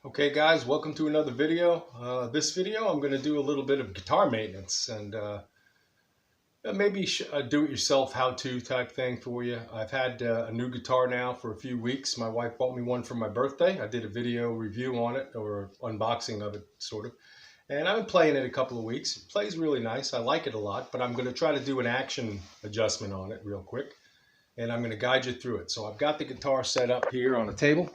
Okay guys, welcome to another video. This video I'm going to do a little bit of guitar maintenance and maybe a do-it-yourself how-to type thing for you. I've had a new guitar now for a few weeks. My wife bought me one for my birthday. I did a video review on it, or unboxing of it sort of. And I've been playing it a couple of weeks. It plays really nice. I like it a lot, but I'm going to try to do an action adjustment on it real quick. And I'm going to guide you through it. So I've got the guitar set up here on a table.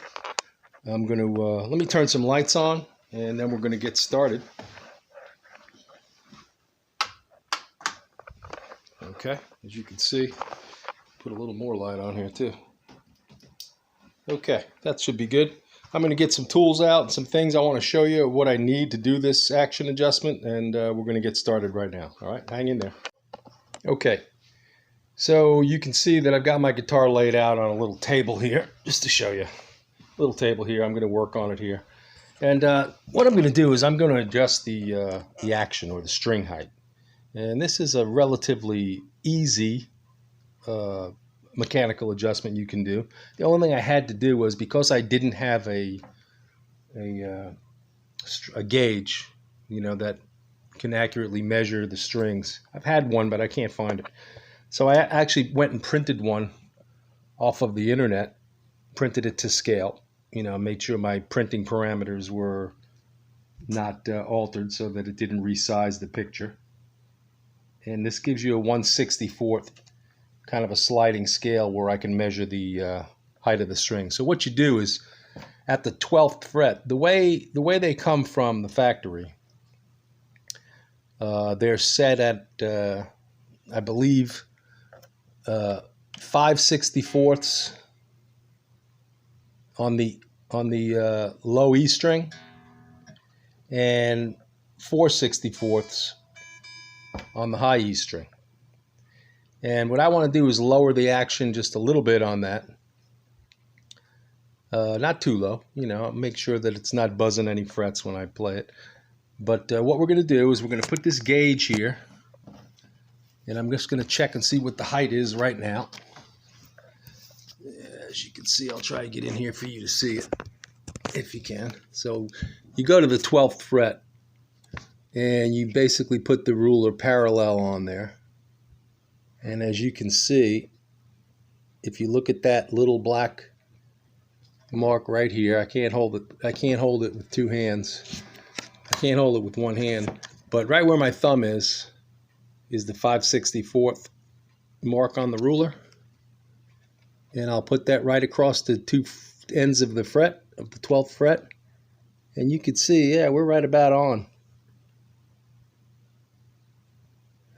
I'm going to, let me turn some lights on and then we're going to get started. Okay, as you can see, put a little more light on here too. Okay, that should be good. I'm going to get some tools out and some things I want to show you what I need to do this action adjustment, and we're going to get started right now. All right, hang in there. Okay, so you can see that I've got my guitar laid out on a little table here, just to show you. Little table here. I'm going to work on it here, and what I'm going to do is I'm going to adjust the action or the string height, and this is a relatively easy mechanical adjustment you can do. The only thing I had to do was, because I didn't have a gauge, you know, that can accurately measure the strings. I've had one, but I can't find it, so I actually went and printed one off of the internet, printed it to scale. You know, made sure my printing parameters were not altered so that it didn't resize the picture. And this gives you a 1/64th, kind of a sliding scale where I can measure the height of the string. So what you do is, at the 12th fret, the way they come from the factory, they're set at, I believe, 5/64ths on the low E string and 4/64ths on the high E string. And what I want to do is lower the action just a little bit on that, not too low, you know, make sure that it's not buzzing any frets when I play it. But what we're going to do is we're going to put this gauge here, and I'm just going to check and see what the height is right now. As you can see, I'll try to get in here for you to see it, if you can. So you go to the 12th fret, and you basically put the ruler parallel on there. And as you can see, if you look at that little black mark right here, I can't hold it with two hands. I can't hold it with one hand. But right where my thumb is the 5/64th mark on the ruler. And I'll put that right across the two ends of the fret, of the 12th fret. And you can see, yeah, we're right about on.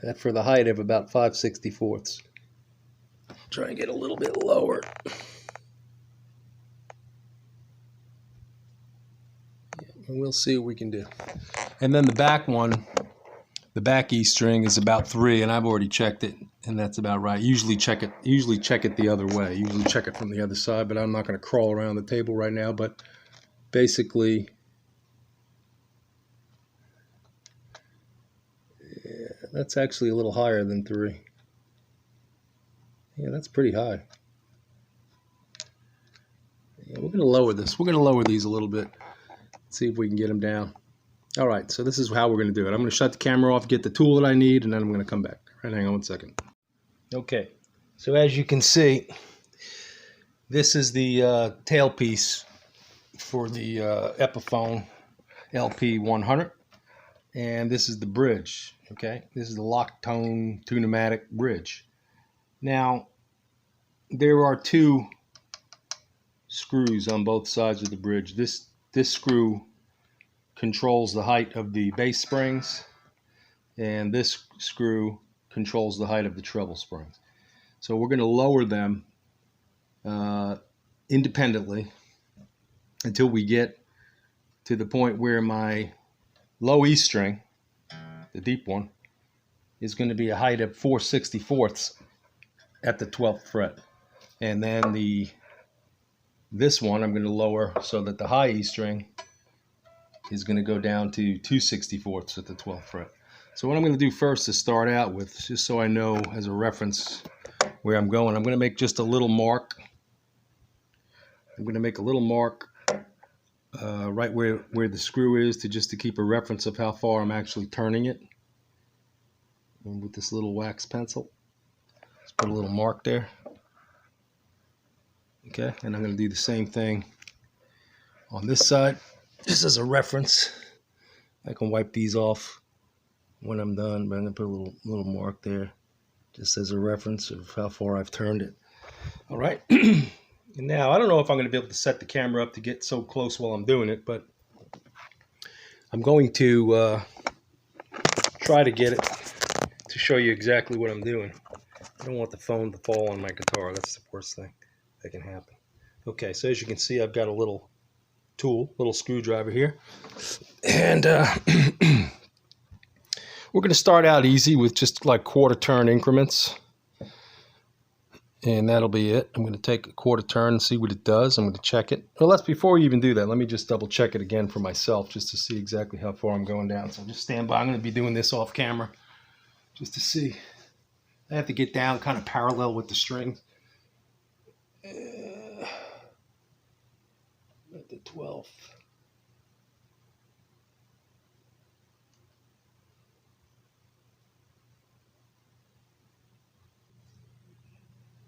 That for the height of about 5/64ths. Try and get a little bit lower. And we'll see what we can do. And then the back one, the back E string is about 3, and I've already checked it, and that's about right. Usually check it the other way. Usually check it from the other side, but I'm not going to crawl around the table right now. But basically, yeah, that's actually a little higher than 3. Yeah, that's pretty high. Yeah, we're going to lower this. We're going to lower these a little bit. See if we can get them down. All right, so this is how we're going to do it. I'm going to shut the camera off, get the tool that I need, and then I'm going to come back. All right, hang on one second. Okay, so as you can see, this is the tailpiece for the Epiphone LP100, and this is the bridge. Okay, this is the lock tone tunematic bridge. Now, there are 2 screws on both sides of the bridge. This screw controls the height of the bass springs, and this screw controls the height of the treble springs. So we're going to lower them independently until we get to the point where my low E string, the deep one, is going to be a height of 4/64ths at the 12th fret. And then this one I'm going to lower so that the high E string is going to go down to 2/64ths at the 12th fret. So what I'm going to do first to start out with, just so I know as a reference where I'm going, I'm going to make just a little mark. I'm going to make a little mark right where the screw is, to keep a reference of how far I'm actually turning it. And with this little wax pencil, just put a little mark there. Okay, and I'm going to do the same thing on this side, just as a reference. I can wipe these off when I'm done, but I'm going to put a little mark there, just as a reference of how far I've turned it. All right. And now, I don't know if I'm going to be able to set the camera up to get so close while I'm doing it, but I'm going to try to get it to show you exactly what I'm doing. I don't want the phone to fall on my guitar. That's the worst thing that can happen. Okay, so as you can see, I've got a little tool, little screwdriver here. And we're going to start out easy with just like quarter turn increments. And that'll be it. I'm going to take a quarter turn and see what it does. I'm going to check it. Well, before you even do that, let me just double check it again for myself just to see exactly how far I'm going down. So just stand by. I'm going to be doing this off camera just to see. I have to get down kind of parallel with the string. At the 12th.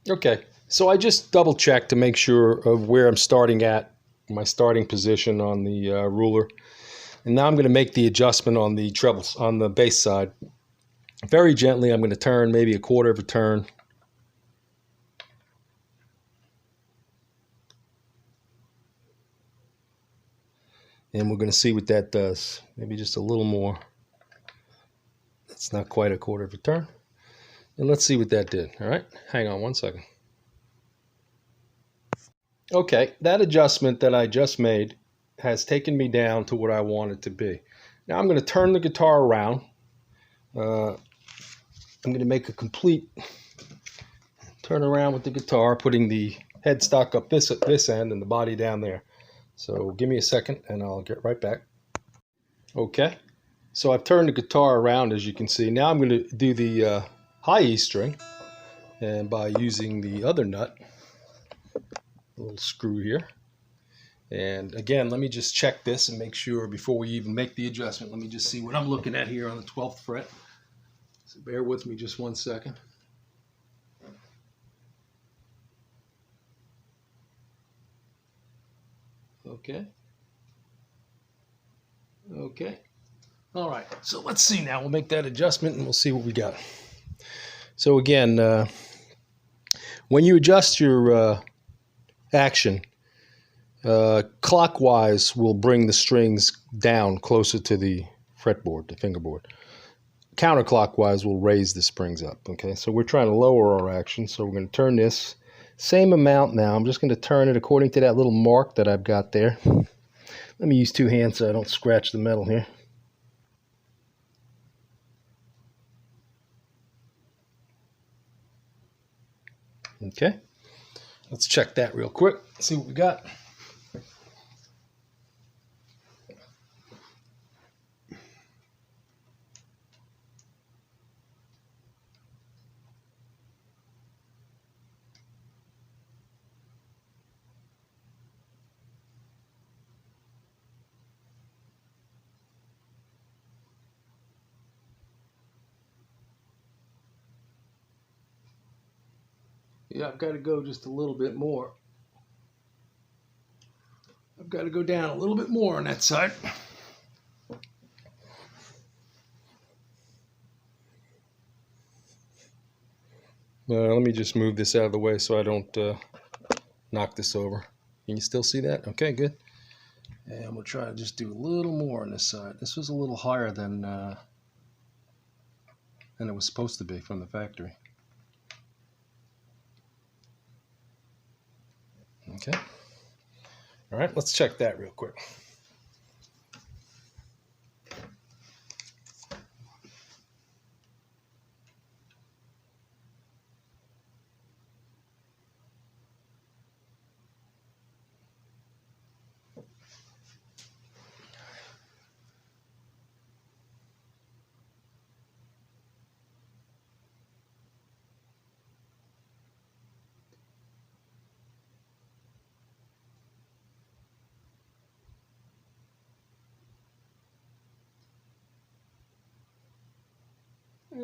Okay, so I just double checked to make sure of where I'm starting at, my starting position on the ruler. And now I'm going to make the adjustment on the trebles, on the bass side. Very gently, I'm going to turn maybe a quarter of a turn. And we're going to see what that does. Maybe just a little more. That's not quite a quarter of a turn. And let's see what that did. All right, hang on one second. Okay, that adjustment that I just made has taken me down to what I want it to be. Now I'm going to turn the guitar around. I'm going to make a complete turn around with the guitar, putting the headstock up this end and the body down there. So give me a second and I'll get right back. Okay, so I've turned the guitar around, as you can see. Now I'm going to do the high E string, and by using the other nut, a little screw here. And again, let me just check this and make sure before we even make the adjustment. Let me just see what I'm looking at here on the 12th fret. So bear with me just one second. Okay. Okay. All right. So let's see now. We'll make that adjustment and we'll see what we got. So again, when you adjust your action, clockwise will bring the strings down closer to the fretboard, the fingerboard. Counterclockwise will raise the springs up. Okay, so we're trying to lower our action, so we're going to turn this same amount now. I'm just going to turn it according to that little mark that I've got there. Let me use two hands so I don't scratch the metal here. Okay, let's check that real quick, see what we got. Yeah, I've got to go just a little bit more. I've got to go down a little bit more on that side. Let me just move this out of the way so I don't knock this over. Can you still see that? Okay, good. And we'll try to just do a little more on this side. This was a little higher than it was supposed to be from the factory. Okay. All right, let's check that real quick.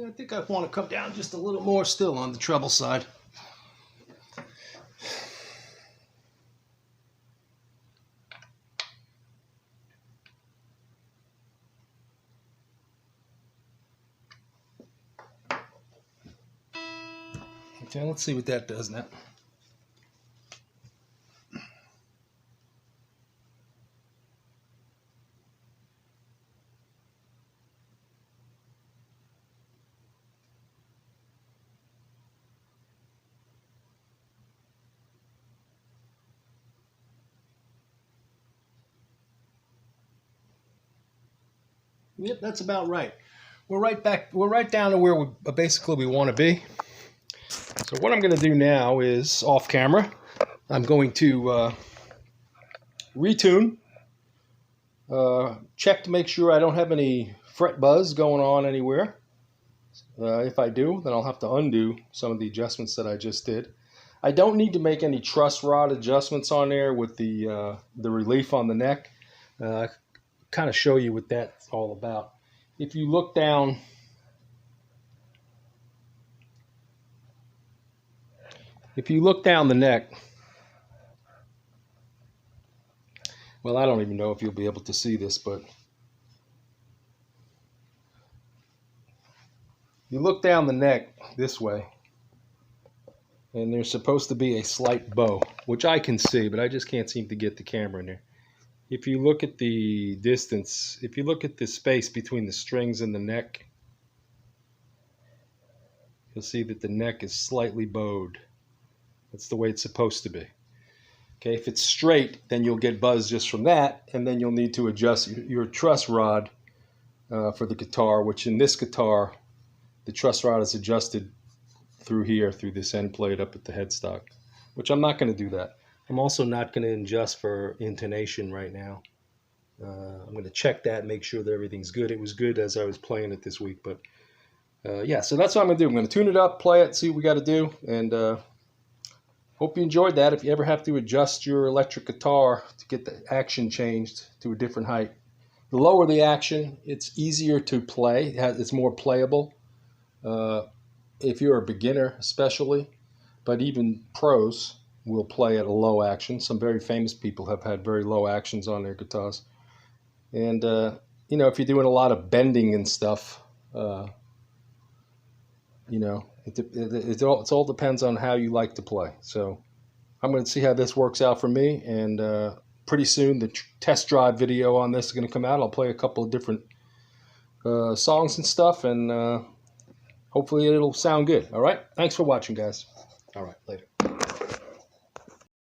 I think I want to come down just a little more still on the treble side. Okay, let's see what that does now. Yep, that's about right. We're right down to where we basically want to be. So what I'm going to do now is, off camera, I'm going to retune, check to make sure I don't have any fret buzz going on anywhere. If I do, then I'll have to undo some of the adjustments that I just did. I don't need to make any truss rod adjustments on there with the relief on the neck. Kind of show you what that's all about. If you look down, the neck, well, I don't even know if you'll be able to see this, but you look down the neck this way, and there's supposed to be a slight bow, which I can see, but I just can't seem to get the camera in there. If you look at the distance, if you look at the space between the strings and the neck, you'll see that the neck is slightly bowed. That's the way it's supposed to be. Okay, if it's straight, then you'll get buzz just from that, and then you'll need to adjust your truss rod for the guitar, which in this guitar, the truss rod is adjusted through here, through this end plate up at the headstock, which I'm not going to do that. I'm also not going to adjust for intonation right now. I'm going to check that, make sure that everything's good. It was good as I was playing it this week, but yeah, so that's what I'm going to do. I'm going to tune it up, play it, see what we got to do, and hope you enjoyed that. If you ever have to adjust your electric guitar to get the action changed to a different height, the lower the action, it's easier to play. It's more playable. If you're a beginner especially, but even pros will play at a low action. Some very famous people have had very low actions on their guitars. And, you know, if you're doing a lot of bending and stuff, you know, it all depends on how you like to play. So I'm going to see how this works out for me. And pretty soon the test drive video on this is going to come out. I'll play a couple of different songs and stuff, and hopefully it'll sound good. All right. Thanks for watching, guys. All right. Later.